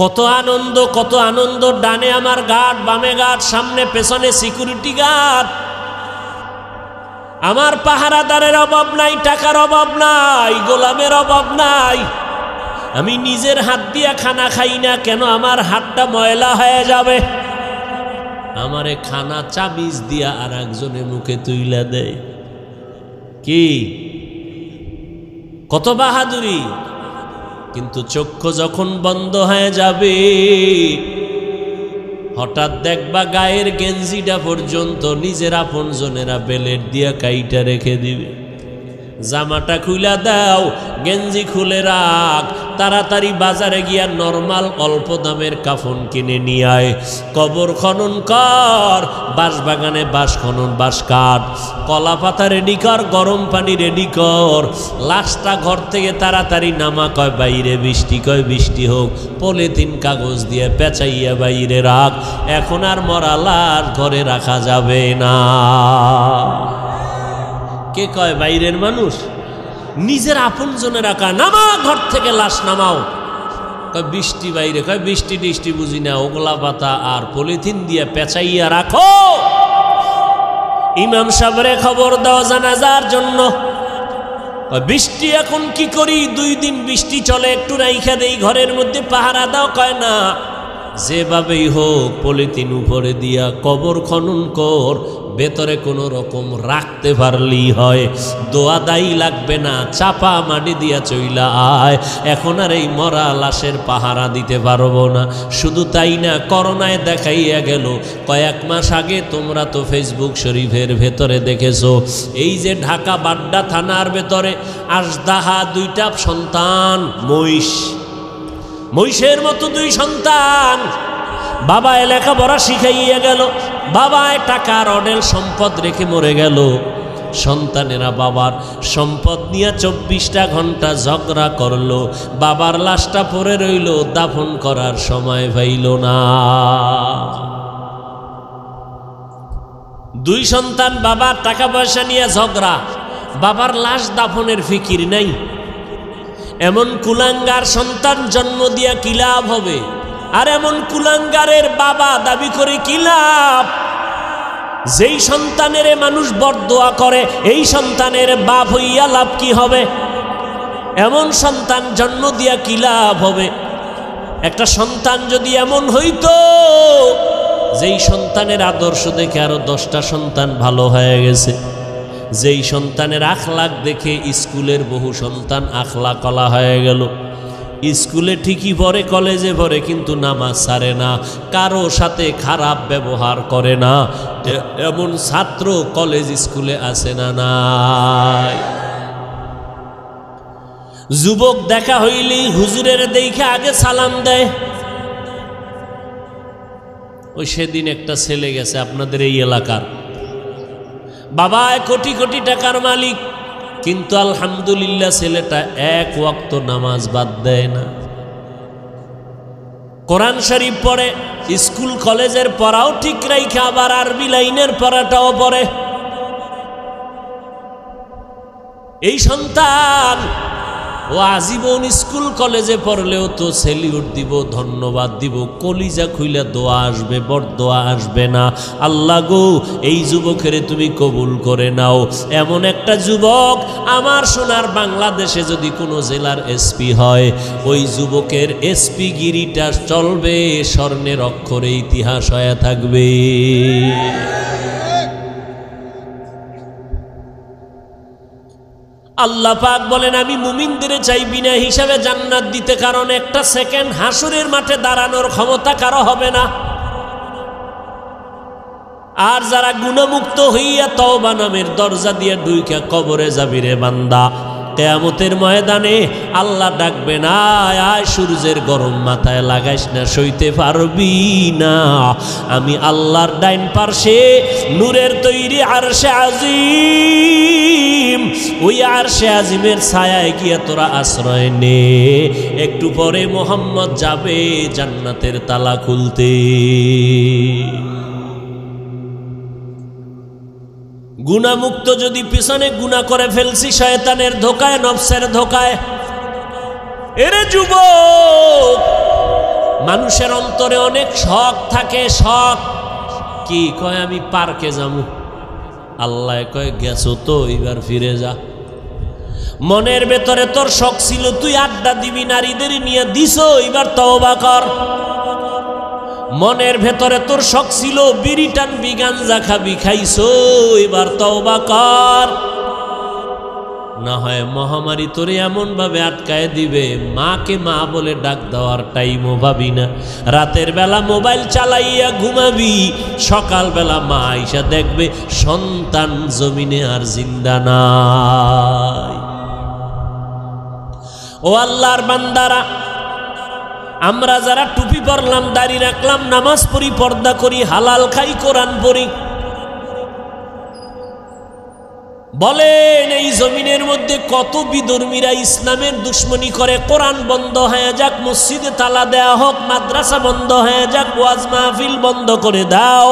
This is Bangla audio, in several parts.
কত আনন্দ, ডানে আমার গার্ড, বামে গার্ড, সামনে পেছনে সিকিউরিটি গার্ড। আমার পাহারাদারের অভাব নাই, টাকার অভাব নাই, গোলামের অভাব নাই। আমি নিজের হাত দিয়া খানা খাই না কেন? আমার হাতটা ময়লা হয়ে যাবে। আমারে খানা চাবিজ দিয়া আর একজনের মুখে তুইলা দেয়। কি কত বাহাদুরি! কিন্তু চক্ষু যখন বন্ধ হয়ে যাবে, হঠাৎ দেখবা গায়ের গেঞ্জিটা পর্যন্ত নিজের আপন জনেরা বেলেট দিয়া কাইটা রেখে দিবে। জামাটা খুলে দাও, গেঞ্জি খুলে রাখ, তাড়াতাড়ি বাজারে গিয়া নরমাল অল্প দামের কাফন কিনে নিয়ে আয়। কবর খনন কর, বাঁশ বাগানে বাঁশ খনন, বাঁশ কাঠ, কলা পাতা রেডি কর, গরম পানি রেডি কর। লাশটা ঘর থেকে তাড়াতাড়ি নামা, কয় বাইরে বৃষ্টি, কয় বৃষ্টি হোক, পলিথিন কাগজ দিয়ে পেঁচাইয়া বাইরে রাখ। এখন আর মরা লাশ ঘরে রাখা যাবে না। কে কয় বাইরের মানুষ? নিজের আপন জনে রাখা। নামা ঘর থেকে, লাশ নামাও। কয় বৃষ্টি বাইরে, কয় বৃষ্টি টিষ্টি বুঝি না, ওগলা পাতা আর পলিথিন দিয়ে পেঁচাইয়া রাখো। ইমাম সাহেবরে খবর দাও জানাজার জন্য। বৃষ্টি এখন কি করি? 2 দিন বৃষ্টি চলে, একটু রাইখা দেই ঘরের মধ্যে, পাহারা দাও। কয় না, যেভাবেই হোক পলিথিন উপরে দিয়া কবর খনন কর, ভেতরে কোনো রকম রাখতে পারলেই হয়। দোয়া দায়ী লাগবে না, চাপা মাটি দিয়া চইলা আয়। এখন আর এই মরা লাশের পাহারা দিতে পারবো না। শুধু তাই না, করোনায় দেখাইয়া গেল। কয়েক মাস আগে তোমরা তো ফেসবুক শরীফের ভেতরে দেখেছো, এই যে ঢাকা বাড্ডা থানার ভেতরে আজদাহা 2টা সন্তান, মহিষের মতো 2 সন্তান। বাবায় লেখাপড়া শিখাইয়া গেল, বাবায় টাকার অডেল সম্পদ রেখে মরে গেল। সন্তানেরা বাবার সম্পদ নিয়ে 24টা ঘন্টা ঝগড়া করলো। বাবার লাশটা পড়ে রইল, দাফন করার সময় পাইল না। 2 সন্তান, বাবার টাকা পয়সা নিয়ে ঝগড়া, বাবার লাশ দাফনের ফিকির নাই। এমন কুলাঙ্গার সন্তান জন্ম দিয়া কি লাভ হবে? আর এমন কুলাঙ্গারের বাবা দাবি করে কি লাভ? যেই সন্তানের মানুষ বরদোয়া করে, এই সন্তানের বাপ হইয়া লাভ কি হবে? এমন সন্তান জন্ম দিয়া কি লাভ হবে? একটা সন্তান যদি এমন হইতো, যেই সন্তানের আদর্শ দেখে আরো 10টা সন্তান ভালো হয়ে গেছে, যেই সন্তানের আখলাক দেখে স্কুলের বহু সন্তান আখলাক কলা হয়ে গেল। স্কুলে ঠিকই পড়ে, কলেজে পড়ে, কিন্তু নামাজ ছাড়ে না, কারো সাথে খারাপ ব্যবহার করে না। এমন ছাত্র কলেজ স্কুলে আছে না নাই? যুবক দেখা হইলেই হুজুরের দেখে আগে সালাম দেয়। ওই সেদিন একটা ছেলে গেছে আপনাদের এই এলাকার, বাবা কোটি কোটি টাকার মালিক, কিন্তু আলহামদুলিল্লাহ ছেলেটা 1 ওয়াক্ত নামাজ বাদ দেয় না। কোরআন শরীফ পড়ে, স্কুল কলেজের পড়াও ঠিক রাইখা আবার আরবি লাইনের পড়াটাও পড়ে। এই সন্তান ও আজীবন স্কুল কলেজে পড়লেও তো সেলিউট দিব, ধন্যবাদ দিব, কলিজা খুইলা দোয়া আসবে, বরদোয়া আসবে না। আল্লাহ গো, এই যুবকের তুমি কবুল করে নাও। এমন একটা যুবক আমার সোনার বাংলাদেশে যদি কোনো জেলার এসপি হয়, ওই যুবকের এসপি গিরিটা চলবে, স্বর্ণের অক্ষরে ইতিহাস হয়ে থাকবে। আল্লাহ পাক বলেন, আমি মুমিনদের চাই বিনা হিসাবে জান্নাত দিতে, কারণ একটা সেকেন্ড হাসরের মাঠে দাঁড়ানোর ক্ষমতা কারো হবে না। আর যারা গুণমুক্ত হইয়া তওবা নামের দরজা দিয়ে ঢুইকা কবরে যাবি রে বান্দা, কিয়ামতের ময়দানে আল্লাহ ডাকবে না, আয় সূর্যের গরম মাথায় লাগাইস না, সইতে পারবি না। আমি আল্লাহর ডাইন পার্শ্বে নূরের তৈরি আরশে আজিম, ওই আরশে আজিমের ছায়ায় গিয়া তোরা আশ্রয় নে। একটু পরে মোহাম্মদ যাবে জান্নাতের তালা খুলতে। গুনাহমুক্ত যদি পিছনে গুনাহ করে ফেলছি শয়তানের ধোকায়, নফসের ধোকায়, এরে যুবক মানুষের অন্তরে অনেক শখ থাকে, শখ কি কয় আমি পার্কে যাবো, আল্লাহ কয় গেছো তো এবার ফিরে যা। মনের ভেতরে তোর শখ ছিল তুই আড্ডা দিবি, নারীদের নিয়ে দিছো, এবার তওবা কর। মনের ভেতরে তোর শখ ছিল বিড়ি টানবি, গাঞ্জা খাবি, খাইছো, এবার তওবা কর। না হয় মহামারী তোরে এমন ভাবে আটকায় দিবে, মাকে মা বলে ডাক দেওয়ার টাইমও ভাবি না। রাতের বেলা মোবাইল চালাইয়া ঘুমাবি, সকাল বেলা মা আইসা দেখবে সন্তান জমিনে আর জিন্দা নাই। ও আল্লাহর বান্দারা, আমরা যারা টুপি পরলাম, দাড়ি রাখলাম, নামাজ পড়ি, পর্দা করি, হালাল খাই, কোরআন পড়ি, বলেন এই জমিনের মধ্যে কত বিধর্মীরা ইসলামের দুশ্মনী করে। কোরআন বন্ধ হয়ে যাক, মসজিদে তালা দেয়া হোক, মাদ্রাসা বন্ধ হয়ে যাক, ওয়াজ মাহফিল বন্ধ করে দাও,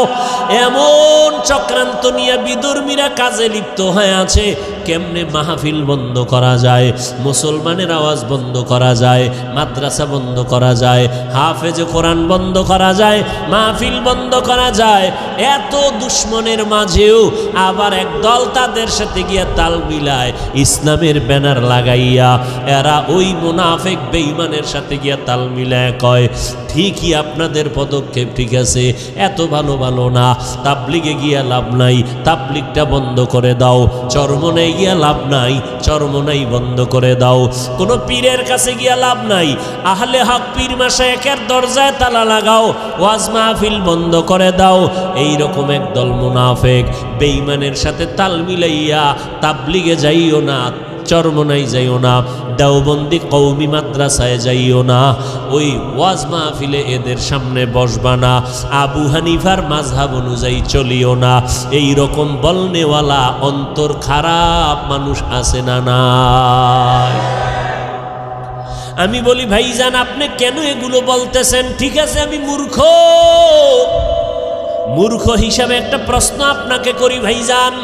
এমন চক্রান্ত নিয়ে বিধর্মীরা কাজে লিপ্ত হয়ে আছে। কেমনে মাহফিল বন্ধ করা যায়, মুসলমানের আওয়াজ বন্ধ করা যায়, মাদ্রাসা বন্ধ করা যায়, হাফেজ কোরআন বন্ধ করা যায়, মাহফিল বন্ধ করা যায়। এত দুশ্মনের মাঝেও আবার একদল তাদের সাথে গিয়া তাল মিলায়, ইসলামের ব্যানার লাগাইয়া এরা ওই মুনাফিক বেঈমানের সাথে গিয়া তাল মিলায় কয় ঠিকই আপনাদের পদক্ষেপ ঠিক আছে, এত ভালো ভালো না, তাবলিগে গিয়া লাভ নাই, তাবলিগটা বন্ধ করে দাও, চরমনাই গিয়া লাভ নাই, চরমনাই বন্ধ করে দাও, কোনো পীরের কাছে গিয়া লাভ নাই, আহলে হক পীর মাশায়েখের দরজায় তালা লাগাও, ওয়াজ মাহফিল বন্ধ করে দাও। এইরকম একদল মুনাফিক বেঈমানের সাথে তাল মিলাইয়া তাবলিগে যাইও না, চরমনাই যাইও না, দেওবন্দি কওমি মাদ্রাসায় যাইও না, ওই ওয়াজ মাহফিলে এদের সামনে বসবা না, আবু হানিফার মাযহাব অনুযায়ী চলিও না। এই রকম বলনেওয়ালা অন্তর খারাপ মানুষ আছে না নাই? আমি বলি ভাইজান আপনি কেন এগুলো বলতেছেন? ঠিক আছে আমি মূর্খ, মূর্খ হিসাবে একটা প্রশ্ন আপনাকে করি ভাইজান,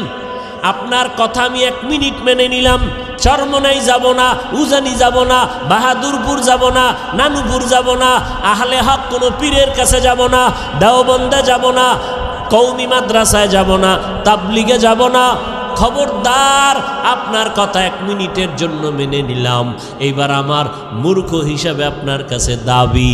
আপনার কথা আমি 1 মিনিট মেনে নিলাম, চরমনাই যাব না, উজানি যাব না, বাহাদুরপুর যাব না, নানুপুর যাব না, আহলে হক কোনো পীরের কাছে যাব না, দেওবন্দে যাব না, কওমি মাদ্রাসায় যাব না, তাবলিগে যাব না। খবরদার, আপনার কথা 1 মিনিটের জন্য মেনে নিলাম। এইবার আমার মূর্খ হিসাবে আপনার কাছে দাবি,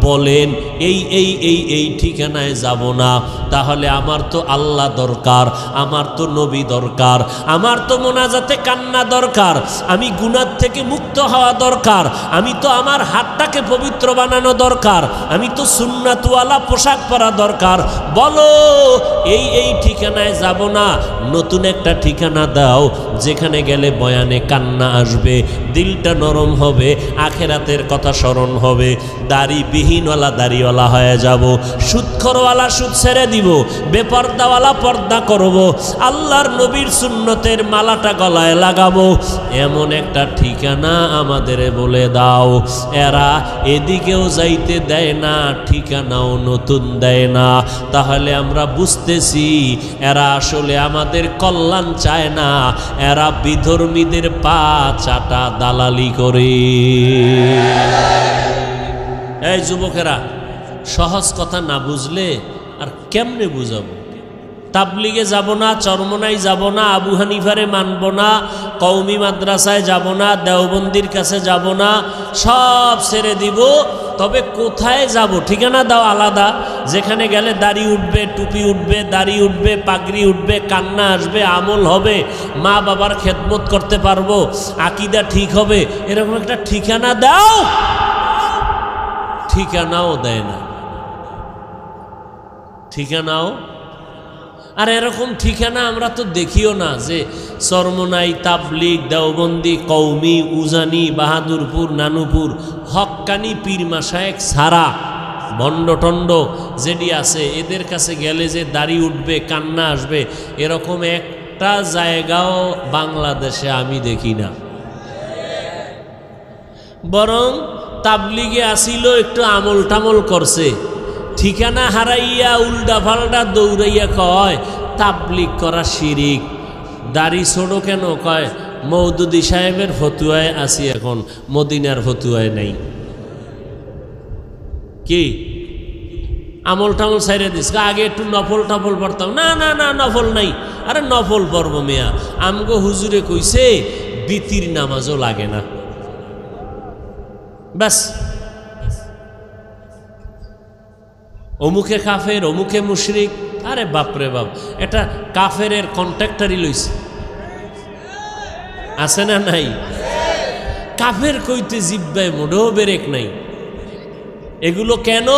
বলেন এই এই এই এই ঠিকানায় যাব না, তাহলে আমার তো আল্লাহ দরকার, আমার তো নবী দরকার, আমার তো মোনাজাতে কান্না দরকার, আমি গুনাহ থেকে মুক্ত হওয়া দরকার, আমি তো আমার হাতটাকে পবিত্র বানানো দরকার, আমি তো সুন্নাতওয়ালা পোশাক পরা দরকার। বলো এই এই ঠিকানায় যাব না, নতুন একটা ঠিকানা দাও যেখানে গেলে বয়ানে কান্না আসবে, দিলটা নরম হবে, আখেরাতের কথা স্মরণ হবে, দাড়িবিহীনওয়ালা দাড়িওয়ালা হয়ে যাব, সুদখোরওয়ালা সুদ ছেড়ে দিব, বেপর্দাওয়ালা পর্দা করব, আল্লাহর নবীর সুন্নতের মালাটা গলায় লাগাবো। এমন একটা ঠিকানা আমাদের বলে দাও। এরা এদিকেও যাইতে দেয় না, ঠিকানাও নতুন দেয় না। তাহলে আমরা বুঝতেছি এরা আসলে আমাদের কল্যাণ চায় না, এরা বিধর্মীদের পা চাটা দালালি করে। এই যুবকেরা, সহজ কথা না বুঝলে আর কেমনে বুঝাবো? তাবলিগে যাব না, চরমনাই যাব না, আবু হানিফারে মানব না, কওমি মাদ্রাসায় যাব না, দেওবন্দির কাছে যাব না, সব ছেড়ে দিব। তবে কোথায় যাব? ঠিকানা দাও আলাদা, যেখানে গেলে দাড়ি উঠবে, টুপি উঠবে, দাড়ি উঠবে, পাগড়ি উঠবে, কান্না আসবে, আমল হবে, মা বাবার খেদমত করতে পারবো, আকীদা ঠিক হবে, এরকম একটা ঠিকানা দাও। ঠিকানাও দেয় না, ঠিকানাও। আর এরকম ঠিকানা আমরা তো দেখিও না, যে চরমনাই, তাবলিগ, দেওবন্দি, কওমি, উজানি, বাহাদুরপুর, নানুপুর, হক্কানি পীর মাশায়েখ ছাড়া ভণ্ড যেটি আছে এদের কাছে গেলে যে দাড়ি উঠবে, কান্না আসবে, এরকম একটা জায়গাও বাংলাদেশে আমি দেখি না। বরং তাবলিগে আসিল, একটু আমল টামল করছে, ঠিকানা হারাইয়া উল্টা পাল্টা দৌড়াইয়া কয় তাবলিগ করা শিরিক। দাড়ি ছোড়ো কেন? কয় মওদুদি সাহেবের ফতুয়ায় আসি, এখন মদিনার ফতুয়ায় নাই। কি আমল টামল সাইরে দিস, আগে একটু নফল টফল পড়তাম। না না না, নফল নাই। আরে নফল পড়ব মিয়া, আমগো হুজুরে কইছে বিতির নামাজও লাগে না, ব্যাস। অমুকে কাফের, অমুকে মুশরিক। আরে বাপরে বাপ, এটা কাফেরের কন্ট্রাক্টারই লইছে, আছে না নাই? কাফের কইতে জিব্বায় মোটেও বেরেক নাই। এগুলো কেন?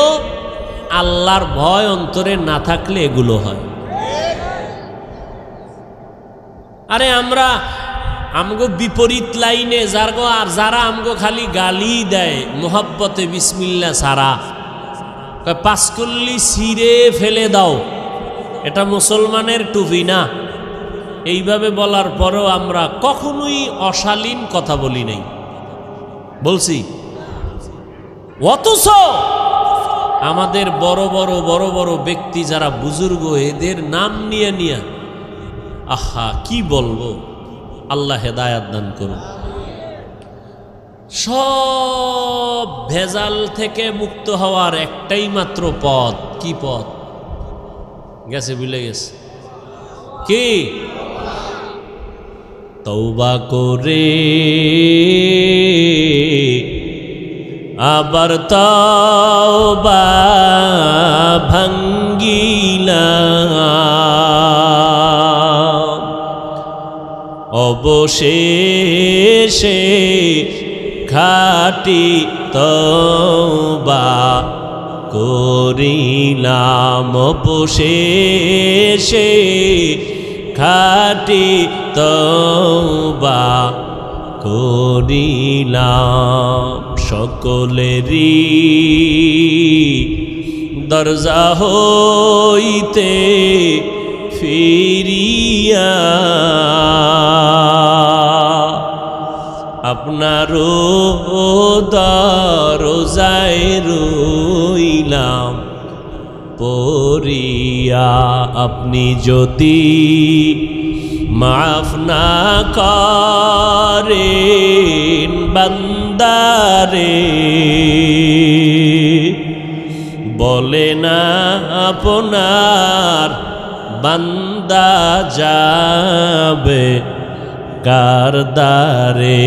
আল্লাহর ভয় অন্তরে না থাকলে এগুলো হয়। আরে আমরা আমগো বিপরীত লাইনে যারা আমগো খালি গালি দেয় মোহাব্বতে বিসমিল্লা সারা, পাঁচকল্লি ছিঁড়ে ফেলে দাও, এটা মুসলমানের টুপি না। এইভাবে বলার পরেও আমরা কখনোই অশালীন কথা বলি নাই, বলছি। অথচ আমাদের বড় বড় ব্যক্তি যারা বুজুর্গ, এদের নাম নিয়ে নিয়ে আহা কি বলবো, আল্লাহ হেদায়াত দান করুন। সব ভেজাল থেকে মুক্ত হওয়ার একটাই মাত্র পথ। কি পথ? গেছে, ভুলে গেছে। কি? তওবা করে আবার তওবা ভাঙ্গিলাম, অবশেষে খাঁটি তওবা করিলাম, অবশেষে খাঁটি তওবা করিলাম। সকলেরই দরজা হইতে ফিরিয়া আপনারও দরজায় রইলাম পড়িয়া। আপনি যদি মাফ না করেন বান্দারে, বলে না আপনার বান্দা যাবে কার দ্বারে।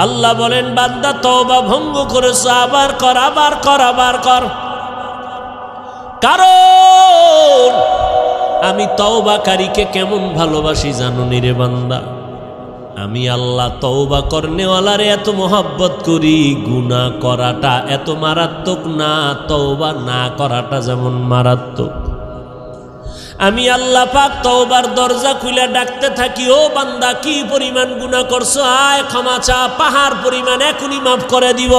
আল্লাহ বলেন, বান্দা তওবা ভঙ্গ করেছ, আবার কর, আবার কর, আবার কর। কারণ আমি তওবাকারীকে কেমন ভালোবাসি জানো নি রে বান্দা? আমি আল্লাহ তওবা করনেওয়ালারে এত মোহাব্বত করি, গুনাহ করাটা এত মারাত্মক না, তওবা না করাটা যেমন মারাত্মক। আমি আল্লাহ পাক তওবার দরজা খুলে ডাকতে থাকি, ও বান্দা কি পরিমাণ গুনাহ করছো, আয় ক্ষমা চা, পাহাড় পরিমাণ এখনই মাফ করে দিব।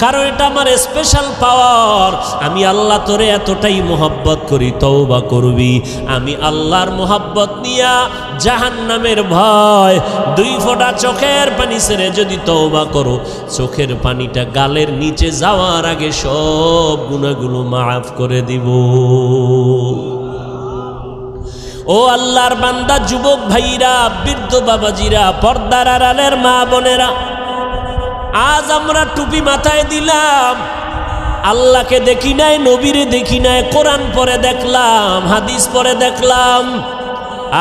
কারণ এটা আমার স্পেশাল পাওয়ার। আমি আল্লাহ তোরে এতটাই মোহাব্বত করি, তওবা করবি। আমি আল্লাহর মোহাব্বত নিয়া জাহান্নামের ভয়, 2 ফোঁটা চোখের পানি ছেড়ে যদি তওবা করো, চোখের পানিটা গালের নিচে যাওয়ার আগে সব গুনাহগুলো মাফ করে দিব। ও আল্লাহর বান্দা, যুবক ভাইরা, বৃদ্ধ বাবাজিরা, পর্দার আড়ালের মা বোনেরা, আজ আমরা টুপি মাথায় দিলাম, আল্লাহকে দেখি নাই, নবীরে দেখি নাই, কোরআন পড়ে দেখলাম, হাদিস পড়ে দেখলাম,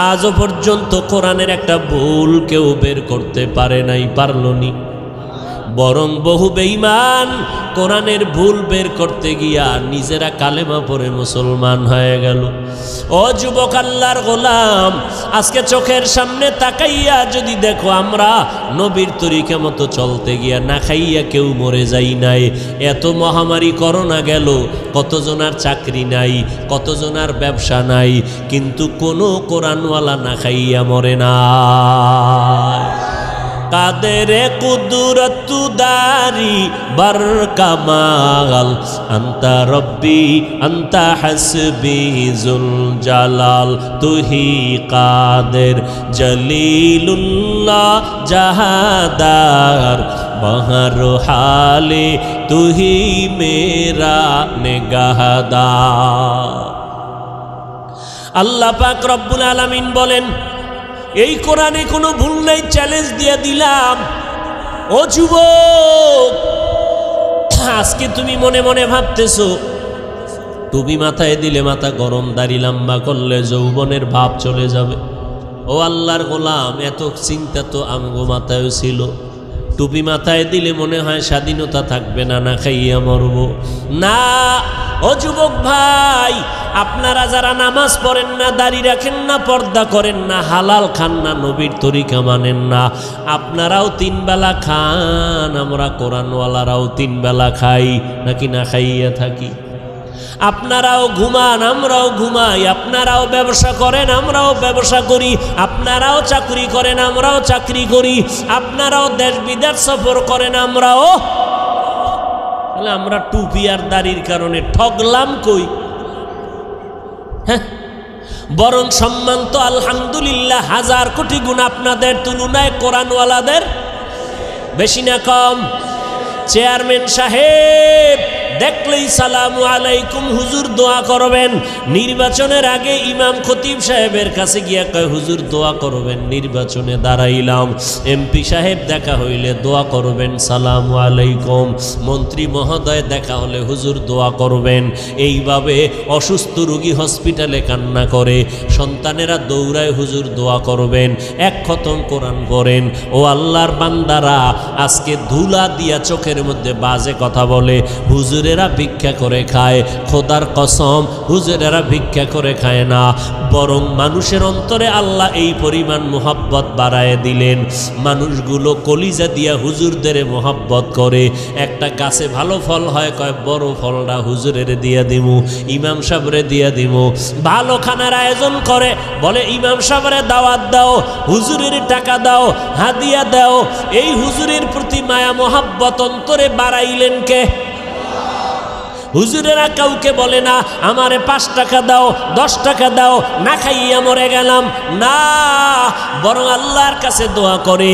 আজও পর্যন্ত কোরআনের একটা ভুল কেউ বের করতে পারে নাই, পারলনি। বরং বহু বেঈমান কোরআনের ভুল বের করতে গিয়া নিজেরা কালেমা পড়ে মুসলমান হয়ে গেল। ও যুবক আল্লাহর গোলাম, আজকে চোখের সামনে তাকাইয়া যদি দেখো আমরা নবীর তরিকা মতো চলতে গিয়া না খাইয়া কেউ মরে যাই নাই। এত মহামারী করোনা গেল, কতজনার চাকরি নাই, কতজনার ব্যবসা নাই, কিন্তু কোনো কোরআনওয়ালা না খাইয়া মরে না। কাদেরে কুদরতু দারি বার কামাল, আন্তা রব্বি আন্তা হাসবি জুল জালাল, তুহি কাদের জলিলুল্লাহ জাহাদার, বহর হালে তুহি মেরা নেগাহদার। আল্লাহ পাক রব্বুল আলামিন বলেন, এই কোরআনে কোনো ভুল নাই, চ্যালেঞ্জ দিয়ে দিলাম। ও যুবক, আজকে তুমি মনে মনে ভাবতেছো টুপি মাথায় দিলে মাথা গরম, দাড়ি লম্বা করলে যৌবনের ভাব চলে যাবে। ও আল্লাহর গোলাম, এত চিন্তা তো আমগো মাথায়ও ছিল। টুপি মাথায় দিলে মনে হয় স্বাধীনতা থাকবে না, না খাইয়া মরব। না ও যুবক ভাই, আপনারা যারা নামাজ পড়েন না, দাড়ি রাখেন না, পর্দা করেন না, হালাল খান না, নবীর তরিকা মানেন না, আপনারাও 3 বেলা খান, আমরা কোরআনওয়ালারাও 3 বেলা খাই, নাকি না খাইয়া থাকি? আপনারাও ঘুমান, আমরাও ঘুমাই, আপনারাও ব্যবসা করেন, আমরাও ব্যবসা করি, আপনারাও চাকরি করেন, আমরাও চাকরি করি, আপনারাও দেশ বিদেশ সফর করেন, আমরাও। তাহলে আমরা টুপি আর দাড়ির কারণে ঠগলাম কই? হ্যাঁ, বরং সম্মান তো আলহামদুলিল্লাহ 1000 কোটি গুণ আপনাদের তুলনায় কোরআনওয়ালাদের বেশি না কম? চেয়ারম্যান সাহেব দেখলেই সালামু আলাইকুম হুজুর দোয়া করবেন। নির্বাচনের আগে ইমাম খতিব সাহেবের কাছে গিয়া কয় হুজুর দোয়া করবেন, নির্বাচনে দাঁড়াইলাম। এমপি সাহেব দেখা হইলে দোয়া করবেন, সালামু আলাইকুম। মন্ত্রী মহোদয় দেখা হলে হুজুর দোয়া করবেন। এইভাবে অসুস্থ রোগী হসপিটালে কান্না করে, সন্তানেরা দৌড়ায় হুজুর দোয়া করবেন। 1 খতম কোরআন পড়েন। ও আল্লাহর বান্দারা, আজকে ধুলা দিয়া চোখের মধ্যে বাজে কথা বলে, হুজুরেরা ভিক্ষা করে খায়। খোদার কসম, হুজুরেরা ভিক্ষা করে খায় না, বরং মানুষের অন্তরে আল্লাহ এই পরিমাণ মোহাব্বত বাড়ায় দিলেন, মানুষগুলো কলিজা দিয়া হুজুরদের মোহাব্বত করে। একটা গাছে ভালো ফল হয়, কয় বড় ফলটা হুজুরের দিয়া দিমু, ইমাম সাহেবরে দিয়া দিমু। ভালো খানার আয়োজন করে, বলে ইমাম সাহেবরে দাওয়াত দাও, হুজুরের টাকা দাও, হাদিয়া দাও। এই হুজুরের প্রতি মায়া মোহাব্বত অন্তরে বাড়াইলেন কে? হুজুরেরা কাউকে বলে না আমারে 5 টাকা দাও, 10 টাকা দাও, না খাইয়া মরে গেলাম, না, বরং আল্লাহর কাছে দোয়া করে।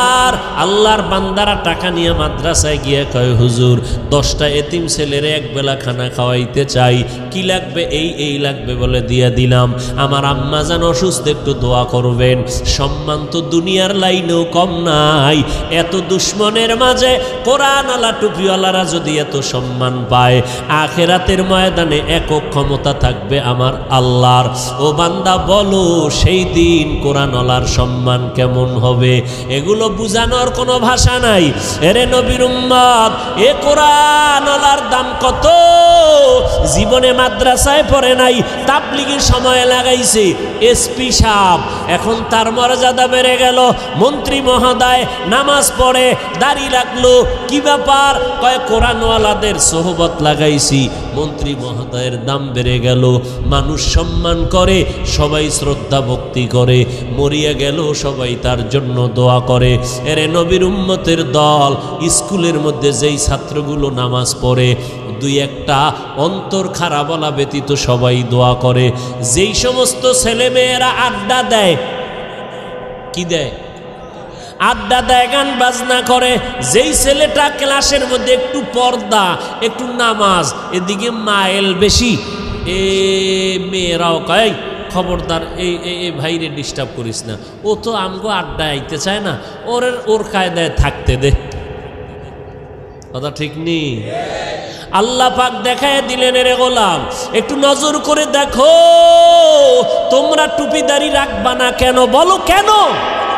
আর আল্লাহর বান্দারা টাকা নিয়ে মাদ্রাসায় গিয়ে কয় হুজুর 10টা এতিম ছেলেরে 1 বেলা খানা খাওয়াইতে চাই, কি লাগবে? এই লাগবে বলে দিয়া দিলাম। আমার আম্মা জান অসুস্থ, একটু দোয়া করবেন। সম্মান তো দুনিয়ার লাইনেও কম নাই। এত দুশ্মনের মাঝে কোরআনওয়ালা টুপিওয়ালারা যদি এত সম্মান পায়, আখেরাতের ময়দানে একক ক্ষমতা থাকবে আমার আল্লাহর। ও বান্দা বলো, সেই দিন কোরআনওয়ালার সম্মান কেমন হবে? এগুলো বুঝানোর কোনো ভাষা নাই। এরে নবীর উম্মত, এ কোরআনওয়ালার দাম কত? জীবনে মাদ্রাসায় পড়ে নাই, তাবলীগের সময় লাগাইছে। এসপি সাহেব এখন তার মর্যাদা বেড়ে গেল, মন্ত্রী মহোদয় নামাজ পড়ে, দাড়ি রাখলো, কি ব্যাপার? কয় কোরআনওয়ালাদের সোহবত লাগাইছি, মন্ত্রী মহোদয়ের দাম বেড়ে গেল, মানুষ সম্মান করে, সবাই শ্রদ্ধা ভক্তি করে, মরিয়া গেল সবাই তার জন্য দোয়া করে। এরে নবীর উম্মতের দল, স্কুলের মধ্যে যেই ছাত্রগুলো নামাজ পড়ে, 2-1টা অন্তর খারাপ বলা ব্যতীত সবাই দোয়া করে। যেই সমস্ত ছেলেমেয়েরা আড্ডা দেয়, কি দেয়? আড্ডা দেয়, গান বাজনা করে। যেই ছেলেটা ক্লাসের মধ্যে একটু পর্দা, একটু নামাজ, এদিকে মাইল বেশি, এ মেয়েরাও কয় খবরদার এই ভাইরে ডিস্টার্ব করিস না, ও তো আমগো আড্ডায় আইতে চায় না, ওর কায়দায় থাকতে দে। কথা ঠিক নেই? আল্লাহ পাক দেখায় দিলেন, রে গোলাম একটু নজর করে দেখো, তোমরা টুপিদারি রাখবা না কেন? বলো কেন?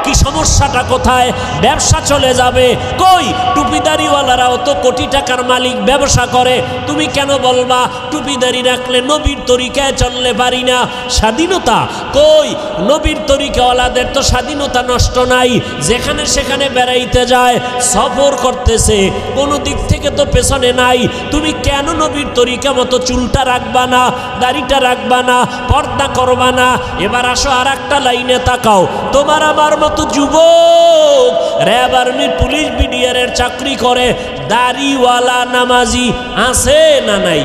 কি সমস্যাটা কোথায়? ব্যবসা চলে যাবে। কই টুপিদারিওয়ালারাও তো কোটি টাকার মালিক, ব্যবসা করে। তুমি কেন বলবা টুপিদারি রাখলে নবীর তরিকায় চললে পারি না? স্বাধীনতা কই? নবীর তরিকাওয়ালাদের তো স্বাধীনতা নষ্ট নাই, যেখানে সেখানে বেড়াইতে যায়, সফর করতেছে, কোনো দিক থেকে তো পেছনে নাই। তুমি কেন নবীর তরিকা মতো চুলটা রাখবা না, দাড়িটা রাখবা না, পর্দা করবা না? এবার আসো আর একটা লাইনে তাকাও। তোমার আমার মতো যুবক র্যাব, আর্মি, পুলিশ, বিডিআরের চাকরি করে, দাড়িওয়ালা নামাজি আছে না নাই?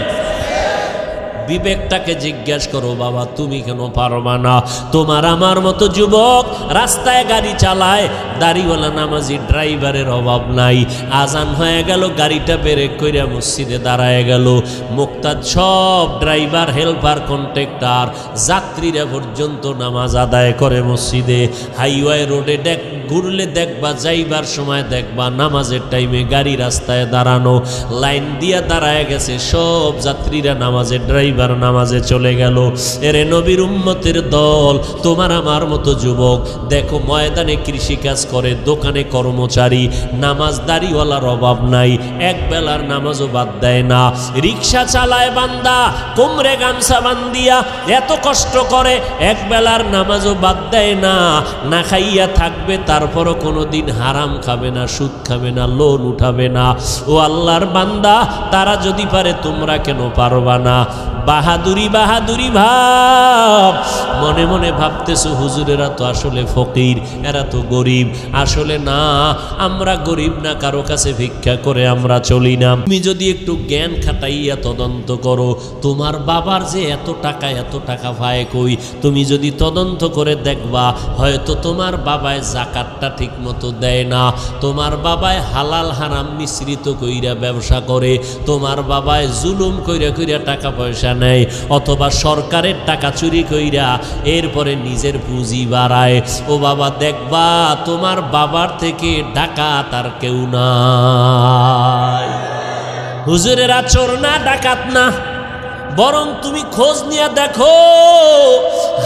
বিবেকটাকে জিজ্ঞাসা করো, বাবা তুমি কেন পারবা না? তোমার আমার মতো যুবক রাস্তায় গাড়ি চালায়, দাড়িওয়ালা নামাজি ড্রাইভারের অভাব নাই। আজান হয়ে গেল, গাড়িটা ব্রেক কইরা মসজিদে দাঁড়ায় গেল। মুক্তাদ সব ড্রাইভার, হেল্পার, কন্ট্রাক্টর, যাত্রীরা পর্যন্ত নামাজ আদায় করে মসজিদে। হাইওয়ে রোডে ঘুরলে দেখবা, যাইবার সময় দেখবা নামাজের টাইমে গাড়ি রাস্তায় দাঁড়ানো, লাইন দিয়া দাঁড়ায় গেছে সব যাত্রীরা নামাজের, ড্রাইভার নামাজে চলে গেল। এরে নবীর উম্মতের দল, তোমার আমার মতো যুবক দেখো, ময়দানে কৃষিকাজ করে, দোকানে কর্মচারী, নামাজদারিওয়ালার অভাব নাই, এক বেলার নামাজও বাদ দেয় না। রিক্সা চালায় বান্দা, কোমরে গামছা বান্দিয়া এত কষ্ট করে, এক বেলার নামাজও বাদ দেয় না। না খাইয়া থাকবে, তারপরও কোনোদিন হারাম খাবে না, সুদ খাবে না, লোন উঠাবে না। ও আল্লাহর বান্দা, তারা যদি পারে তোমরা কেন পারবা না? বাহাদুরি বাহাদুরি ভাব, মনে মনে ভাবতেছো হুজুরেরা তো আসলে ফকির, এরা তো গরিব। আসলে না, আমরা গরিব না, কারো কাছে ভিক্ষা করে আমরা চলি না। তুমি যদি একটু জ্ঞান খাটাইয়া তদন্ত করো, তোমার বাবার যে এত টাকা পায় কই, তুমি যদি তদন্ত করে দেখবা, হয়তো তোমার বাবায় জাকাতটা ঠিক মতো দেয় না, তোমার বাবায় হালাল হারাম মিশ্রিত কইরা ব্যবসা করে, তোমার বাবায় জুলুম কইরা কইরা টাকা পয়সা নেয়, অথবা সরকারের টাকা চুরি কইরা এরপরে নিজের পুঁজি বাড়ায়। ও বাবা, দেখবা তোমার বাবার থেকে ডাকাত আর কেউ নাই। হুজুরেরা চোর না, ডাকাত না, বরং তুমি খোঁজ নিয়ে দেখো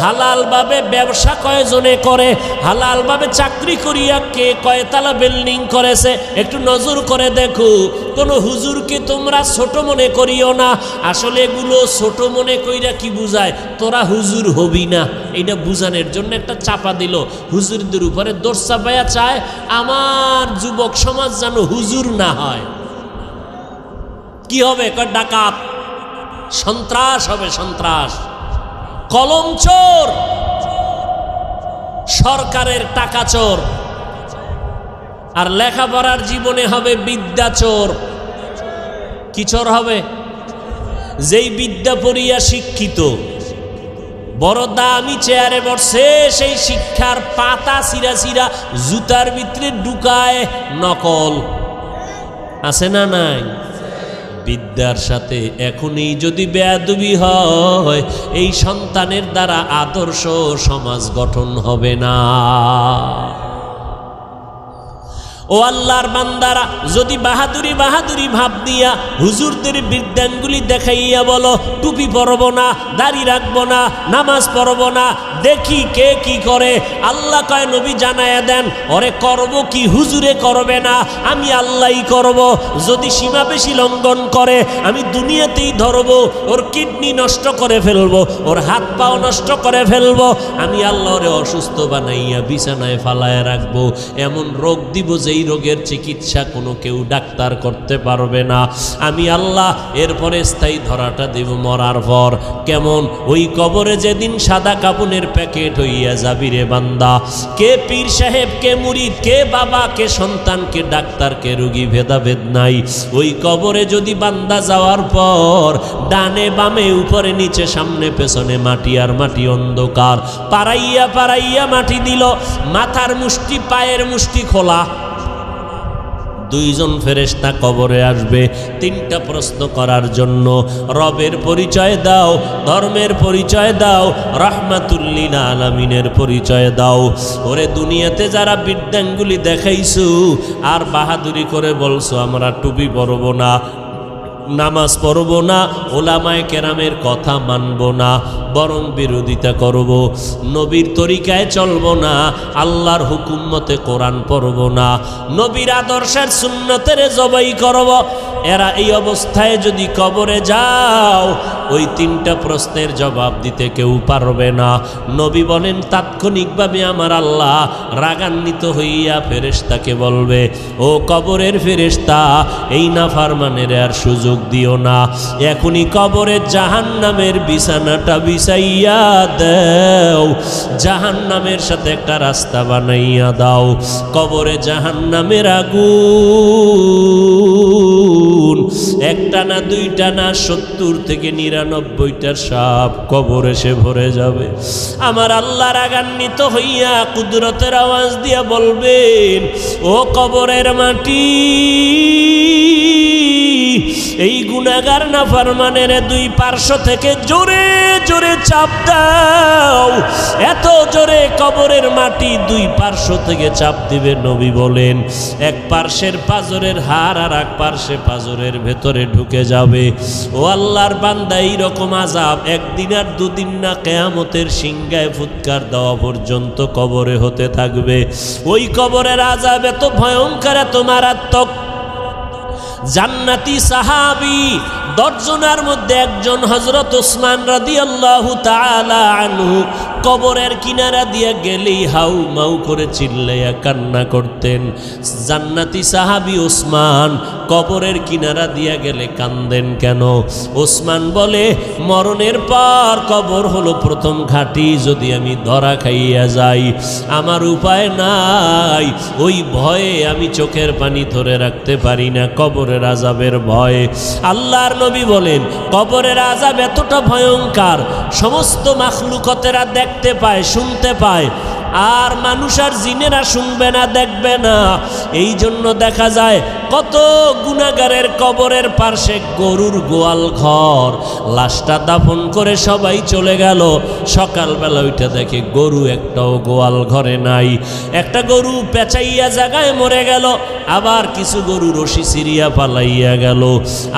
হালাল ভাবে ব্যবসা কয়জনে করে, হালাল ভাবে চাকরি করিয়া কে কয়তলা বিল্ডিং করেছে, একটু নজর করে দেখো। কোনো হুজুরকে তোমরা ছোট মনে করিও না। আসলে এগুলো ছোট মনে কইরা কি বুঝায়, তোরা হুজুর হবি না, এটা বুঝানোর জন্য একটা চাপা দিল। হুজুরদের উপরে দোষ চাপাইয়া চায় আমার যুবক সমাজ যেন হুজুর না হয়। কি হবে? ডাকাত, সন্ত্রাস হবে, সন্ত্রাস, কলম চোর, সরকারের টাকা চোর, আর লেখাপড়ার জীবনে হবে বিদ্যা চোর। কি চোর হবে? যেই বিদ্যা পড়িয়া শিক্ষিত, বড় দামি চেয়ারে বসে, সেই শিক্ষার পাতা সিরা সিরা জুতার ভিতরে ঢুকায় নকল। আছে না নাই? বিদ্যার সাথে এখনই যদি বেয়াদবি হয়, এই সন্তানের দ্বারা আদর্শ সমাজ গঠন হবে না। ও আল্লাহর বান্দারা, যদি বাহাদুরি বাহাদুরি ভাব দিয়া হুজুরদের বিদ্যানগুলি দেখাইয়া বলো টুপি পরব না, দাড়ি রাখবো না, নামাজ পড়ব না, দেখি কে কি করে, আল্লাহ কয় নবী জানায়া দেন, ওরে করব কি হুজুরে করবে না, আমি আল্লাহই করব। যদি সীমা বেশি লঙ্ঘন করে, আমি দুনিয়াতেই ধরবো, ওর কিডনি নষ্ট করে ফেলবো, ওর হাত পাও নষ্ট করে ফেলবো, আমি আল্লাহ ওরে অসুস্থ বানাইয়া বিছানায় ফালায় রাখবো, এমন রোগ দিব যেই রোগের চিকিৎসা কোনো কেউ ডাক্তার করতে পারবে না, আমি আল্লাহ। এরপরে স্থায়ী ধরাটা দেব মরার পর। কেমন? ওই কবরে যেদিন সাদা কাপনের প্যাকেট হইয়া যাবি রে বান্দা, কে পীর সাহেব, কে মুরিদ, কে বাবা, কে সন্তান, কে ডাক্তার, কে রোগী, ভেদাভেদ নাই। ওই কবরে যদি বান্দা যাওয়ার পর ডানে বামে উপরে নিচে সামনে পেছনে মাটি আর মাটি, অন্ধকার, পাড়াইয়া পাড়াইয়া মাটি দিল, মাথার মুষ্টি পায়ের মুষ্টি খোলা, দুইজন ফেরেশতা কবরে আসবে তিনটা প্রশ্ন করার জন্য। রবের পরিচয় দাও, ধর্মের পরিচয় দাও, রাহমাতুল লিল আলামিনের পরিচয় দাও। ওরে দুনিয়াতে যারা বিদ্যাঙ্গুলি দেখাইছো আর বাহাদুরি করে বলছো আমরা টুপি পরব না, নামাজ পড়ব না, ওলামায়ে কেরামের কথা মানব না, বরং বিরোধিতা করব, নবীর তরিকায় চলব না, আল্লাহর হুকুম মতে কোরআন পড়ব না, নবীর আদর্শের সুন্নতের জবাই করব, এরা এই অবস্থায় যদি কবরে যাও, ওই তিনটা প্রশ্নের জবাব দিতে কেউ পারবে না। নবী বলেন তাৎক্ষণিকভাবে আমার আল্লাহ রাগান্বিত হইয়া ফেরেশতাকে বলবে, ও কবরের ফেরেশতা, এই নাফরমানের আর সুযোগ দিও না, এখনই কবরে জাহান্নামের বিছানাটা বিছাইয়া দাও, জাহান্নামের সাথে একটা রাস্তা বানাইয়া দাও, কবরে জাহান্নামের আগুন একটা না দুইটা না 70 থেকে 99টা সাপ কবর এসে ভরে যাবে। আমার আল্লাহ রাগান্বিত হইয়া কুদরতের আওয়াজ দিয়া বলবেন, ও কবরের মাটি, এই গুনাহগার নাফরমানের দুই পার্শ্ব থেকে জোরে জোরে চাপ দাও। এত জোরে কবরের মাটি দুই পার্শ্ব থেকে চাপ দিবে। নবী বলেন, এক পার্শ্বের পাজরের হাড় আর এক পার্শ্বে পাজরের ভেতরে ঢুকে যাবে। ও আল্লাহর বান্দা, এইরকম আযাব একদিন আর দুদিন না, কিয়ামতের সিংহায় ফুৎকার দেওয়া পর্যন্ত কবরে হতে থাকবে। ওই কবরের আযাব এত ভয়ঙ্কর, এত মারাত্মক। জান্নাতি সাহাবী 10 জনের মধ্যে একজন হযরত ওসমান রাদিয়াল্লাহু তাআলা আনহু কবরের কিনারা দিয়ে গেলেই হাউ মাউ করে চিল্লাইয়া কান্না করতেন। জান্নাতি সাহাবী ওসমান কবরের কিনারা দিয়ে গেলে কান্দেন কেন? ওসমান বলে, মরণের পর কবর হলো প্রথম ঘাঁটি। যদি আমি ধরা খাইয়া যাই, আমার উপায় নাই। ওই ভয়ে আমি চোখের পানি ধরে রাখতে পারি না, কবরের আযাবের ভয়ে। আল্লাহর নবী বলেন, কবরের আযাব এতটা ভয়ঙ্কর, সমস্ত মাখলুকতেরা দেখতে পায়, শুনতে পায়, আর মানুষ আর জিনেরা শুনবে না, দেখবে না। এই জন্য দেখা যায় কত গুনাহগারের কবরের পাশে গরুর গোয়াল ঘর। লাশটা দাফন করে সবাই চলে গেল, সকালবেলা ওইটা দেখে গরু একটাও গোয়াল ঘরে নাই। একটা গরু পেঁচাইয়া জায়গায় মরে গেল, আবার কিছু গরু রশি সিরিয়া পালাইয়া গেল।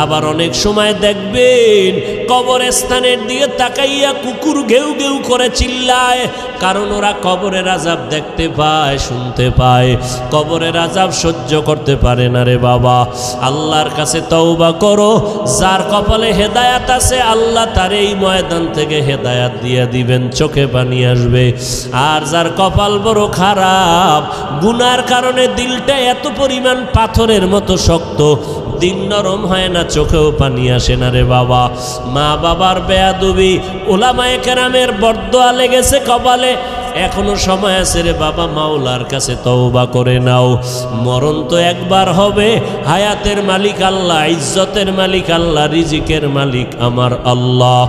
আবার অনেক সময় দেখবেন কবরস্থানের দিকে তাকাইয়া কুকুর ঘেউ ঘেউ করে চিল্লায়, কারণ ওরা কবরের আযাব দেখতে পায়, শুনতে পায়। কবরের আযাব সহ্য করতে পারে না রে বাবা। আল্লাহর কাছে তওবা করো। যার কপালে হেদায়াত আছে, আল্লাহ তার এই ময়দান থেকে হেদায়াত দিয়ে দিবেন, চোখে পানি আসবে। আর যার কপাল বড় খারাপ, গুনার কারণে দিলটা এত পরিমাণ পাথরের মতো শক্ত, দিন নরম হয় না, চোখেও পানি আসে না রে বাবা। মা বাবার বেয়াদবি, উলামায়ে কেরামের বরদোয়া লেগেছে কপালে, এখনো সময় আছে রে বাবা, মাওলার কাছে তওবা করে নাও। মরণ তো একবার হবে। হায়াতের মালিক আল্লাহ, ইজ্জতের মালিক আল্লাহ, রিজিকের মালিক আমার আল্লাহ।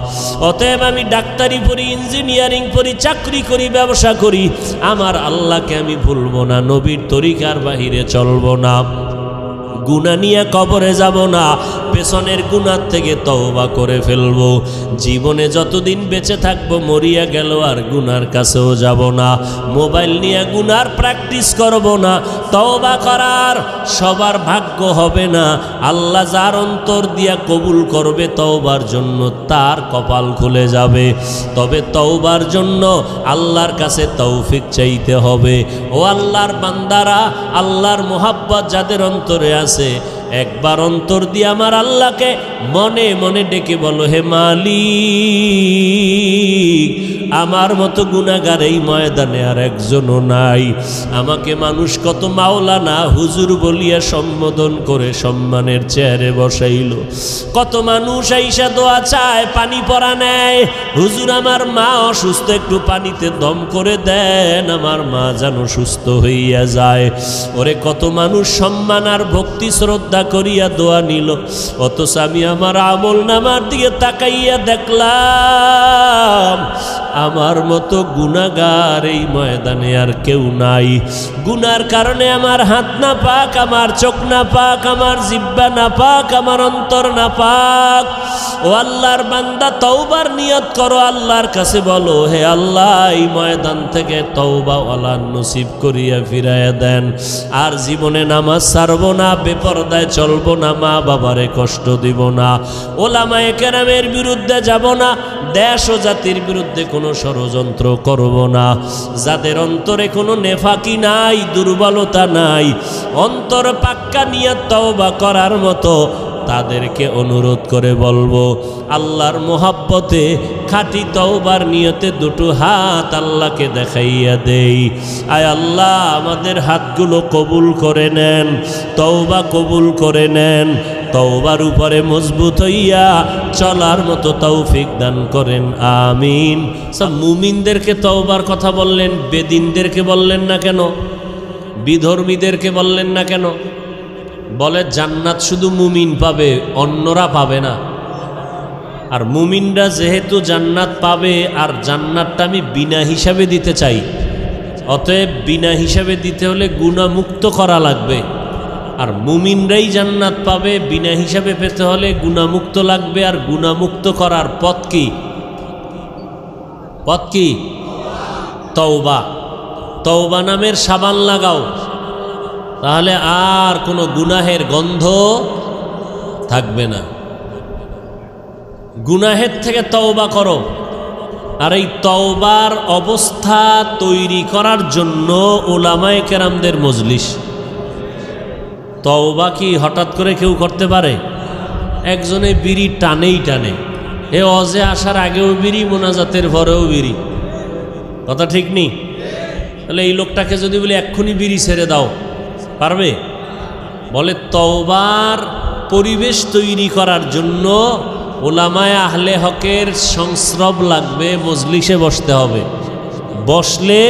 অতএব আমি ডাক্তারি পড়ি, ইঞ্জিনিয়ারিং পড়ি, চাকরি করি, ব্যবসা করি, আমার আল্লাহকে আমি ভুলবো না, নবীর তরিকার বাহিরে চলবো না, গুনাহ নিয়ে কবরে যাব না, পেছনের গুনাহ থেকে তওবা করে ফেলবো। জীবনে যতদিন বেঁচে থাকবো, মরিয়া গেল আর গুনার কাছেও যাব না। মোবাইল নিয়ে গুনার প্র্যাকটিস করব না। তওবা করার সবার ভাগ্য হবে না। আল্লাহ যার অন্তর দিয়া কবুল করবে তওবার জন্য, তার কপাল খুলে যাবে। তবে তওবার জন্য আল্লাহর কাছে তৌফিক চাইতে হবে। ও আল্লাহর বান্দারা, আল্লাহর মোহাব্বত যাদের অন্তরে আছে, একবার অন্তর দিয়ে আমার আল্লাহকে মনে মনে ডেকে বলো, হে মালিক, আমার মতো গুনাহগার এই ময়দানে আর একজনও নাই। আমাকে মানুষ কত মাওলানা হুজুর বলিয়া সম্বোধন করে সম্মানের চেয়ারে বসাইল। কত মানুষ আইসা দোয়া চায়, পানি পরা নেয়, হুজুর আমার মা অসুস্থ, একটু পানিতে দম করে দেন, আমার মা যেন সুস্থ হইয়া যায়। ওরে কত মানুষ সম্মান আর ভক্তি শ্রদ্ধা করিয়া দোয়া নিল, অথচ আমি আমার আমল নামার দিকে তাকাইয়া দেখলাম আমার মতো গুনাহগার এই ময়দানে আর কেউ নাই। গুনার কারণে আমার হাত না পাক, আমার চোখ না পাক, আমার জিহ্বা না পাক, আমার অন্তর না পাক। ও আল্লাহর বান্দা, তওবার নিয়ত করো, আল্লাহর কাছে বলো, হে আল্লাহ, এই ময়দান থেকে তওবা ওয়ালা নসিব করিয়া ফিরাইয়া দেন। আর জীবনে নামাজ ছাড়বো না, বেপরদায় চলবো না, মা বাবারে কষ্ট দিব না, ওলামায়ে কেরামের বিরুদ্ধে যাব না, দেশ ও জাতির বিরুদ্ধে কোনো ষড়যন্ত্র করব না। যাদের অন্তরে কোনো নেফাকি নাই, দুর্বলতা নাই, অন্তর পাক্কা নিয়ত তওবা করার মতো, তাদেরকে অনুরোধ করে বলবো, আল্লাহর মোহাব্বতে খাঁটি তওবার নিয়তে দুটো হাত আল্লাহকে দেখাইয়া দেই। আয় আল্লাহ, আমাদের হাতগুলো কবুল করে নেন, তওবা কবুল করে নেন, তওবার উপরে মজবুত হইয়া চলার মতো তৌফিক দান করেন, আমিন। সব মুমিনদেরকে তওবার কথা বললেন, বেদিনদেরকে বললেন না কেন? বিধর্মীদেরকে বললেন না কেন? বলে জান্নাত শুধু মুমিন পাবে, অন্যরা পাবে না। আর মুমিনরা যেহেতু জান্নাত পাবে, আর জান্নাতটা আমি বিনা হিসাবে দিতে চাই, অতএব বিনা হিসাবে দিতে হলে গুনাহমুক্ত করা লাগবে। আর মুমিনরাই জান্নাত পাবে, বিনা হিসাবে পেতে হলে গুনাহমুক্ত লাগবে। আর গুনাহমুক্ত করার পথ কি? পথ কি? তওবা। তওবা নামের সাবান লাগাও, তাহলে আর কোনো গুনাহের গন্ধ থাকবে না। গুনাহের থেকে তওবা করো। আর এই তওবার অবস্থা তৈরি করার জন্য উলামায়ে কেরামদের মজলিস। তওবা কি হঠাৎ করে কেউ করতে পারে? একজনে বিড়ি টানেই টানে, এ অজে আসার আগেও বিড়ি, মোনাজাতের পরেও বিড়ি। কথা ঠিক নেই? তাহলে এই লোকটাকে যদি বলি এক্ষুনি বিড়ি ছেড়ে দাও, পারবে? বলে তওবার পরিবেশ তৈরি করার জন্য উলামায়ে আহলে হকের সংস্রব লাগবে, মজলিসে বসতে হবে। বসলে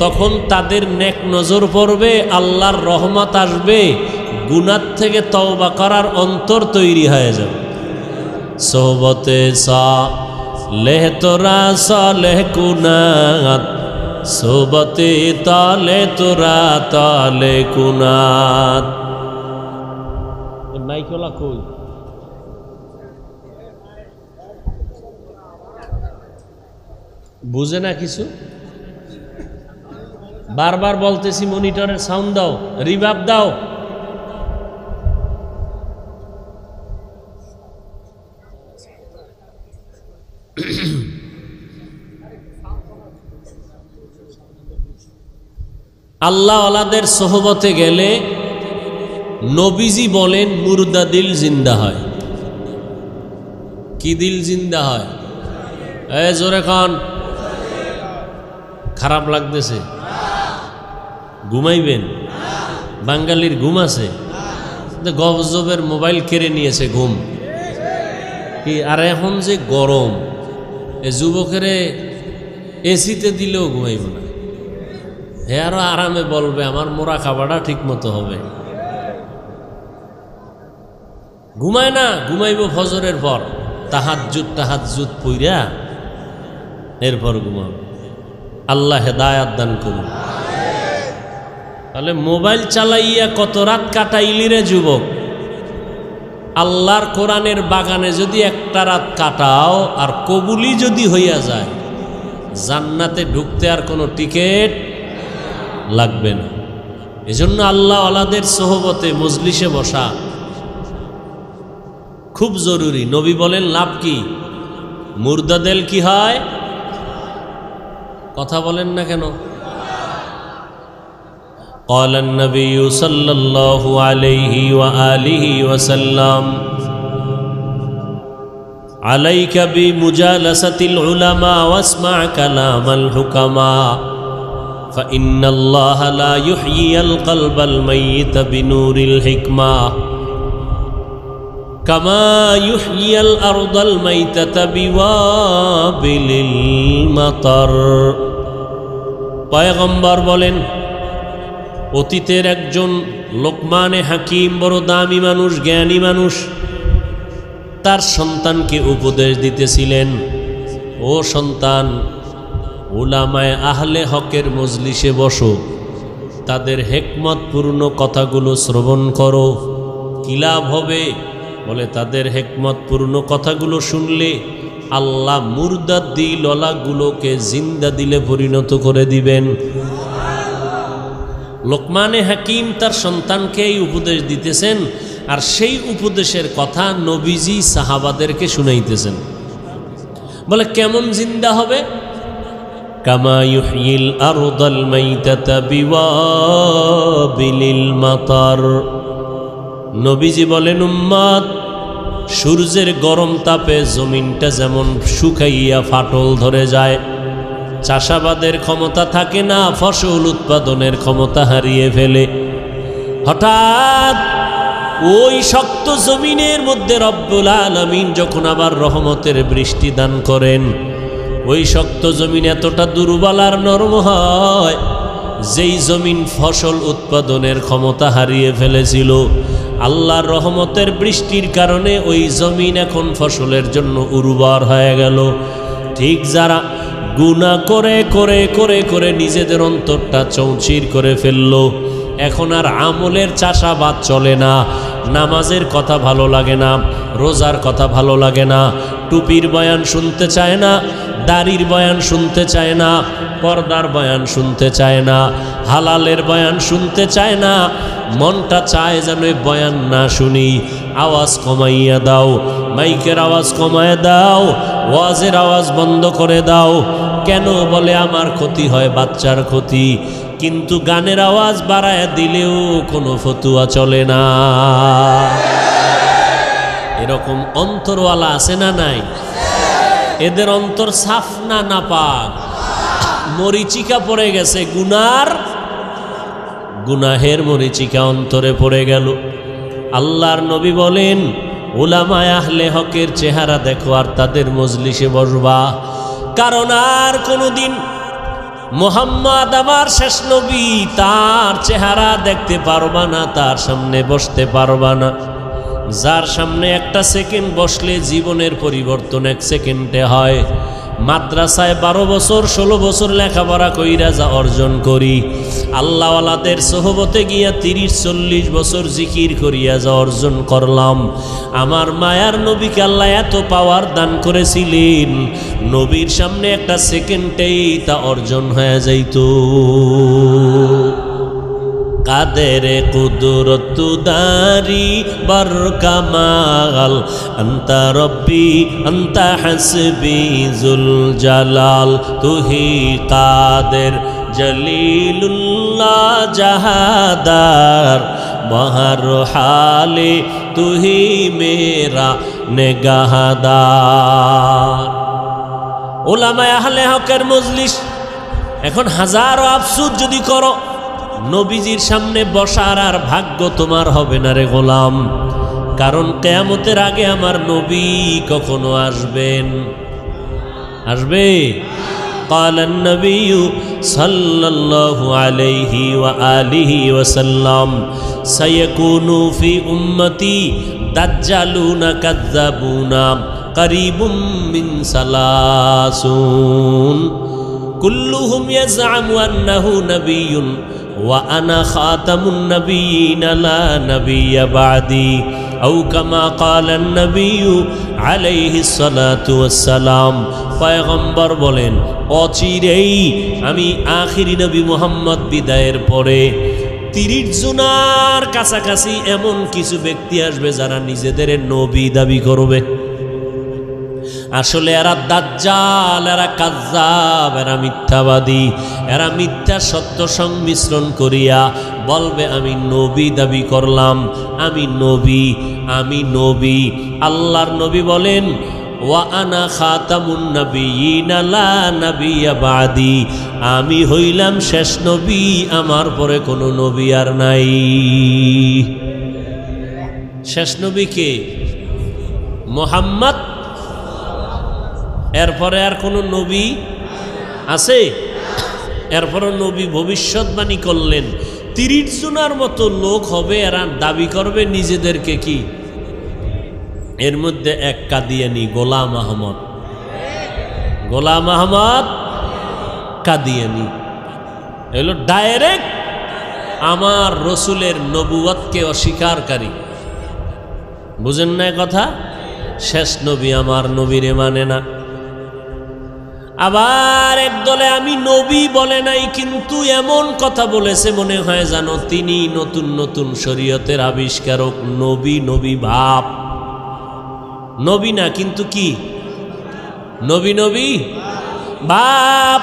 তখন তাদের নেক নজর পড়বে, আল্লাহর রহমত আসবে, গুনাহ থেকে তওবা করার অন্তর তৈরি হয়ে যাবে। সোহবতে সালেহ তোরা সালেহ কুনাত, সোহবতে তালে তোরা তালে কুনাত। মাইকলা কই? বুঝে না কিছু? বারবার বলতেছি মনিটরের সাউন্ড দাও, রিভার্ব দাও। আল্লাহ ওয়ালাদের সোহবতে গেলে নবীজি বলেন মুর্দা দিল জিন্দা হয়। কি দিল জিন্দা হয়? জোরে খান। খারাপ লাগতেছে? ঘুমাইবেন? বাঙালির ঘুম আছে? গজবের মোবাইল কেড়ে নিয়েছে ঘুম। কি আর এখন যে গরম, এ যুবকেরে এসিতে দিলেও ঘুমাইব না। হে আরো আরামে বলবে আমার মোরা খাবারটা ঠিক মতো হবে। ঘুমায় না, ঘুমাইব ফজরের পর, তাহাজ্জুদ পইরা এরপর ঘুমাবে। আল্লাহ হেদায়াত দান করুন। তাহলে মোবাইল চালাইয়া কত রাত কাটাইলি রে যুবক? আল্লাহর কোরআনের বাগানে যদি একটা রাত কাটাও আর কবুলি যদি হইয়া যায়, জান্নাতে ঢুকতে আর কোনো টিকিট লাগবে না। এজন্য আল্লাহ ওয়ালাদের সোহবতে মজলিসে বসা খুব জরুরি। নবী বলেন লাভ কি? মুর্দা দিল কি হয়? কথা বলেন না কেন? قال النبي صلى الله عليه وآله وسلم عليك بمجالسة العلماء واسمع كلام الحكماء فإن الله لا يحيي القلب الميت بنور الحكمة كما يحيي الأرض الميتة بوابل المطر। পয়গম্বর বলেন অতীতের একজন লোকমানে হাকিম, বড় দামি মানুষ, জ্ঞানী মানুষ, তার সন্তানকে উপদেশ দিতেছিলেন, ও সন্তান, উলামায়ে আহলে হকের মজলিসে বসো, তাদের হিকমতপূর্ণ কথাগুলো শ্রবণ করো। কি লাভ হবে? বলে তাদের হিকমতপূর্ণ কথাগুলো শুনলে আল্লাহ মুর্দা দিলওয়ালাগুলোকে জিন্দা দিলে পরিণত করে দিবেন। লোকমানে হাকিম তার সন্তানকে এই উপদেশ দিতেছেন, আর সেই উপদেশের কথা নবীজি সাহাবাদেরকে শুনাইতেছেন। বলে কেমন জিন্দা হবে? কামা ইউহয়িল আরদাল মাইতাতা বিওয়াবিলিল মাতার। নবীজি বলেন উম্মত, সূর্যের গরম তাপে জমিনটা যেমন শুকাইয়া ফাটল ধরে যায়, চাষাবাদের ক্ষমতা থাকে না, ফসল উৎপাদনের ক্ষমতা হারিয়ে ফেলে, হঠাৎ ওই শক্ত জমিনের মধ্যে রব্বুল আলামিন যখন আবার রহমতের বৃষ্টি দান করেন, ওই শক্ত জমিন এতটা দুর্বল আর নরম হয়, যেই জমিন ফসল উৎপাদনের ক্ষমতা হারিয়ে ফেলেছিল, আল্লাহর রহমতের বৃষ্টির কারণে ওই জমিন এখন ফসলের জন্য উর্বর হয়ে গেল। ঠিক যারা গুনাহ করে করে করে করে নিজেদের অন্তরটা চৌচির করে ফেললো, এখন আর আমলের চাষাবাদ চলে না, নামাজের কথা ভালো লাগে না, রোজার কথা ভালো লাগে না, টুপির বয়ান শুনতে চায় না, দাড়ির বয়ান শুনতে চায় না, পর্দার বয়ান শুনতে চায় না, হালালের বয়ান শুনতে চায় না, মনটা চায় যেন বয়ান না শুনি। আওয়াজ কমাইয়া দাও, মাইকের আওয়াজ কমাইয়া দাও, ওয়াজের আওয়াজ বন্ধ করে দাও। কেন বলে আমার ক্ষতি হয়, বাচ্চার ক্ষতি। কিন্তু গানের আওয়াজ বাড়ায় দিলেও কোনো ফতুয়া চলে না। এরকম অন্তরওয়ালা আছে না নাই? এদের অন্তর সাফ না নাপাক? মরিচিকা পড়ে গেছে, গুনাহের মরিচিকা অন্তরে পড়ে গেল। আল্লাহর নবী বলেন, উলামায়ে আহলে হকের চেহারা দেখো আর তাদের মজলিসে বসবা, কারণ আর কোনোদিন মুহাম্মদ আমার শেষ নবী, তার চেহারা দেখতে পারবা না, তার সামনে বসতে পারবা না। যার সামনে একটা সেকেন্ড বসলে জীবনের পরিবর্তন এক সেকেন্ডে হয়। মাদ্রাসায় 12 বছর 16 বছর লেখাপড়া কইরা যা অর্জন করি, আল্লাহওয়ালাদের সোহবতে গিয়া 30-40 বছর জিকির করিয়া যা অর্জন করলাম। আমার মায়ার নবীকে আল্লাহ এত পাওয়ার দান করেছিলেন, নবীর সামনে একটা সেকেন্ডেই তা অর্জন হয়ে যাইত। কাদের কুদরত দারি বর কামাল, আন্তা রব্বি আন্তা হাসবি জুল জালাল, তুহি কাদের জলিলুল্লাহ জাহাদার, বহর হালে তুহি মেরা নেগাহদার। উলামায়ে আহলে হকের মজলিস। এখন হাজারো আফসোস যদি করো, নবীজির সামনে বসার আর ভাগ্য তোমার হবে না রে গোলাম। কারণ কিয়ামতের আগে আমার নবী কখনো আসবেন? আসবে? قال النبي صلى الله عليه وآله وسلم سيكون في أمتي دجالون كذابون قريب من 30 كلهم يزعم أنه نبي وأنا خاتم النبيين لا نبي بعدي أو كما قال النبي عليه الصلاة والسلام। পয়গম্বর বলেন, অচিরেই আমি আখিরি নবী মুহাম্মদ বিদায়ের পরে 30 জনের কাছাকাছি এমন কিছু ব্যক্তি আসবে যারা নিজেদের নবী দাবি করবে। আসলে এরা দাজ্জাল, এরা কাজ্জাব, এরা মিথ্যাবাদী, এরা মিথ্যা সত্য সংমিশ্রণ করিয়া বলবে আমি নবী দাবি করলাম, আমি নবী, আমি নবী। আল্লাহর নবী বলেন, ওয়া আনা খাতামুন নবিয়্যিনা লা নাবিয়্যা বাদি, আমি হইলাম শেষ নবী, আমার পরে কোনো নবী আর নাই। শেষ নবী কে? মুহাম্মদ। এরপরে আর কোনো নবী আছে? এরপরে নবী ভবিষ্যৎবাণী করলেন 30 জনের মতো লোক হবে, এরা দাবি করবে নিজেদেরকে কি? এর মধ্যে এক কাদিয়ানি, গোলাম আহমদ। গোলাম আহমদ কাদিয়ানি এলো ডাইরেক্ট আমার রসুলের নবুয়তকে অস্বীকারী। বুঝেন না কথা? শেষ নবী আমার নবীরে মানে না। আবার একদলে আমি নবী বলে নাই, কিন্তু এমন কথা বলেছে মনে হয় জানো তিনি নতুন নতুন শরীয়তের আবিষ্কারক। নবী নবী ভাব, নবী না কিন্তু কি? নবী নবী ভাব,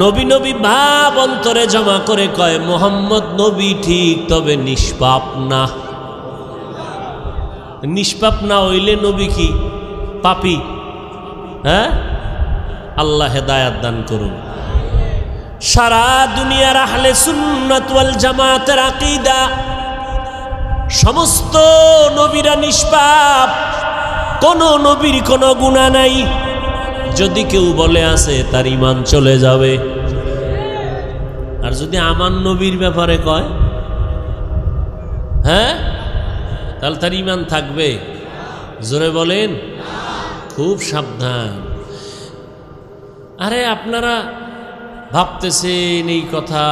নবী নবী ভাব অন্তরে জমা করে কয় মুহাম্মদ নবী ঠিক, তবে নিষ্পাপ না। নিষ্পাপ না হইলে নবী কি? পাপী। হ্যাঁ, আল্লাহ হেদায়াত দান করুন। সারা দুনিয়ার আহলে সুন্নাত ওয়াল জামাতের আকীদা, সমস্ত নবীরা নিষ্পাপ, কোন নবীর কোনো গুনাহ নাই। যদি কেউ বলে আছে তার ঈমান চলে যাবে। আর যদি আমার নবীর ব্যাপারে কয়, হ্যাঁ, তাহলে তার ইমান থাকবে? জোরে বলেন। খুব সাবধান। আরে আপনারা ভাবতেছেন এই কথা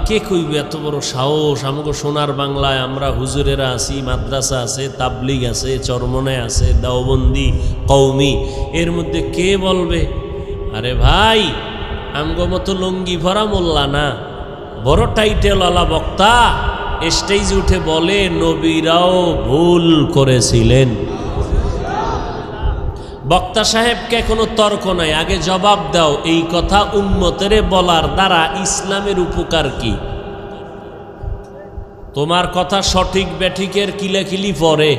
কে কইবে? এত বড় সাহস! আমাকে সোনার বাংলায় আমরা হুজুরেরা আছি, মাদ্রাসা আছে, তাবলিগ আছে, চরমনায় আছে, দেওবন্দি, কওমি, এর মধ্যে কে বলবে? আরে ভাই, আমগো মতো লঙ্গি ভরা মোল্লা না, বড় টাইটেলওয়ালা বক্তা স্টেজে উঠে বলে নবীরাও ভুল করেছিলেন। বক্তা সাহেবকে কোনো তর্ক নাই, আগে জবাব দাও, এই কথা উম্মতের বলার দ্বারা ইসলামের উপকার কি? তোমার কথা সঠিক ব্যাঠিকের কিলাকিলি পরে,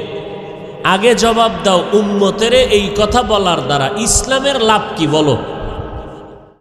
আগে জবাব দাও, উম্মতের এই কথা বলার দ্বারা ইসলামের লাভ কি বলো।